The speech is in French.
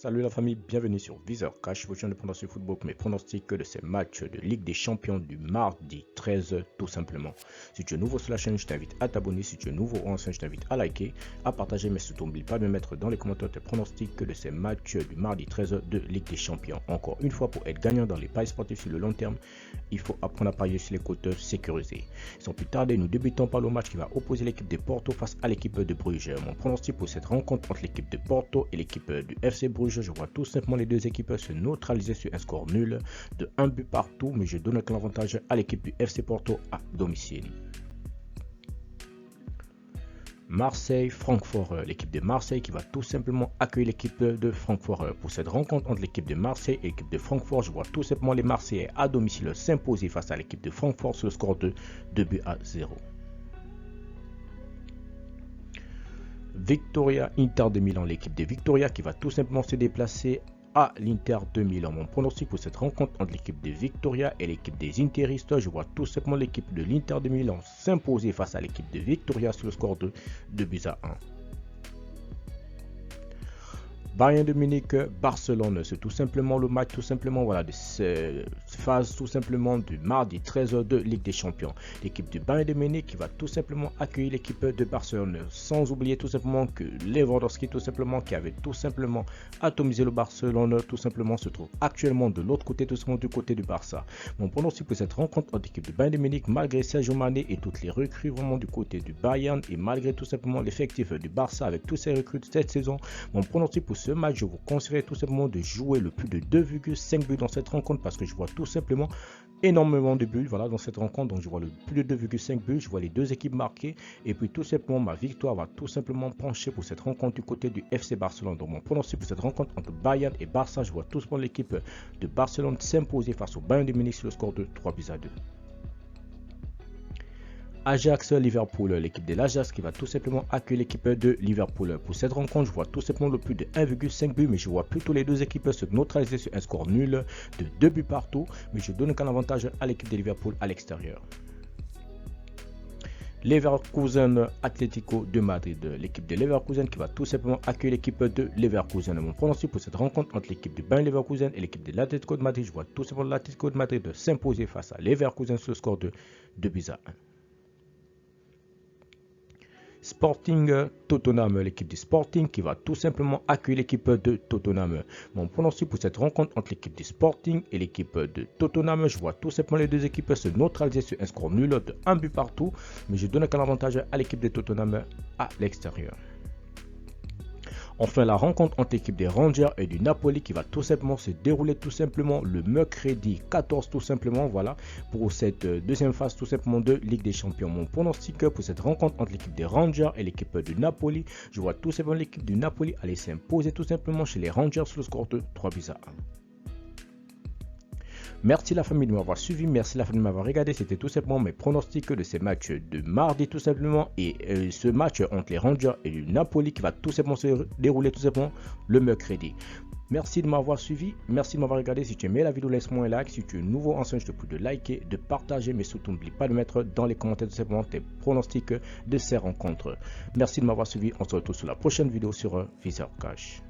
Salut la famille, bienvenue sur Viseur Cash, votre chaîne de pronostics football, mes pronostics de ces matchs de Ligue des Champions du mardi 13 tout simplement. Si tu es nouveau sur la chaîne, je t'invite à t'abonner. Si tu es nouveau ou ancien, je t'invite à liker, à partager, mais surtout n'oublie pas de mettre dans les commentaires tes pronostics de ces matchs du mardi 13 de Ligue des Champions. Encore une fois, pour être gagnant dans les paris sportifs sur le long terme, il faut apprendre à parier sur les cotes sécurisées. Sans plus tarder, nous débutons par le match qui va opposer l'équipe de Porto face à l'équipe de Bruges. Mon pronostic pour cette rencontre entre l'équipe de Porto et l'équipe du FC Bruges, je vois tout simplement les deux équipes se neutraliser sur un score nul de 1 but partout, mais je donne un avantage à l'équipe du FC Porto à domicile. Marseille-Francfort, l'équipe de Marseille qui va tout simplement accueillir l'équipe de Francfort. Pour cette rencontre entre l'équipe de Marseille et l'équipe de Francfort, je vois tout simplement les Marseillais à domicile s'imposer face à l'équipe de Francfort sur le score de 2 buts à 0. Victoria Inter de Milan, l'équipe de Victoria qui va tout simplement se déplacer à l'Inter de Milan. Mon pronostic pour cette rencontre entre l'équipe de Victoria et l'équipe des Interistes, je vois tout simplement l'équipe de l'Inter de Milan s'imposer face à l'équipe de Victoria sur le score de 2 buts à 1. Bayern de Munich, Barcelone, c'est tout simplement le match de cette phase tout simplement du mardi 13 de Ligue des Champions. L'équipe du Bayern de Munich qui va tout simplement accueillir l'équipe de Barcelone, sans oublier tout simplement que Lewandowski tout simplement qui avait tout simplement atomisé le Barcelone tout simplement se trouve actuellement de l'autre côté, tout simplement du côté du Barça. Mon pronostic pour cette rencontre entre l'équipe du Bayern de Munich, malgré Sergio Mané et toutes les recrues vraiment du côté du Bayern et malgré tout simplement l'effectif du Barça avec tous ces recrues de cette saison, mon pronostic pour ce match, je vous conseillerais tout simplement de jouer le plus de 2,5 buts dans cette rencontre parce que je vois tout simplement énormément de buts dans cette rencontre. Donc je vois le plus de 2,5 buts, je vois les deux équipes marquées et puis tout simplement ma victoire va tout simplement pencher pour cette rencontre du côté du FC Barcelone. Donc mon pronostic pour cette rencontre entre Bayern et Barça, je vois tout simplement l'équipe de Barcelone s'imposer face au Bayern de Munich sur le score de 3 buts à 2. Ajax-Liverpool, l'équipe de l'Ajax qui va tout simplement accueillir l'équipe de Liverpool. Pour cette rencontre, je vois tout simplement le plus de 1,5 but, mais je vois plutôt les deux équipes se neutraliser sur un score nul de 2 buts partout, mais je donne qu'un avantage à l'équipe de Liverpool à l'extérieur. Leverkusen Atlético de Madrid, l'équipe de Leverkusen qui va tout simplement accueillir l'équipe de Leverkusen. Mon pronostic pour cette rencontre entre l'équipe de Bayern Leverkusen et l'équipe de l'Atlético de Madrid, je vois tout simplement l'Atlético de Madrid s'imposer face à Leverkusen sur le score de 2 buts à 1. Sporting Tottenham, l'équipe du Sporting qui va tout simplement accueillir l'équipe de Tottenham. Mon pronostic pour cette rencontre entre l'équipe du Sporting et l'équipe de Tottenham, je vois tout simplement les deux équipes se neutraliser sur un score nul de 1 but partout, mais je donne qu'un avantage à l'équipe de Tottenham à l'extérieur. Enfin, la rencontre entre l'équipe des Rangers et du Napoli qui va tout simplement se dérouler tout simplement le mercredi 14 tout simplement, pour cette deuxième phase tout simplement de Ligue des Champions. Mon pronostic pour cette rencontre entre l'équipe des Rangers et l'équipe du Napoli, je vois tout simplement l'équipe du Napoli aller s'imposer tout simplement chez les Rangers sur le score de 3 buts à 1. Merci la famille de m'avoir suivi, merci la famille de m'avoir regardé, c'était tout simplement mes pronostics de ces matchs de mardi tout simplement et ce match entre les Rangers et le Napoli qui va tout simplement se dérouler tout simplement le mercredi. Merci de m'avoir suivi, merci de m'avoir regardé. Si tu aimais la vidéo, laisse-moi un like. Si tu es nouveau, ancien, je te prie de liker, de partager, mais surtout n'oublie pas de mettre dans les commentaires tout simplement tes pronostics de ces rencontres. Merci de m'avoir suivi, on se retrouve sur la prochaine vidéo sur Viseur Cash.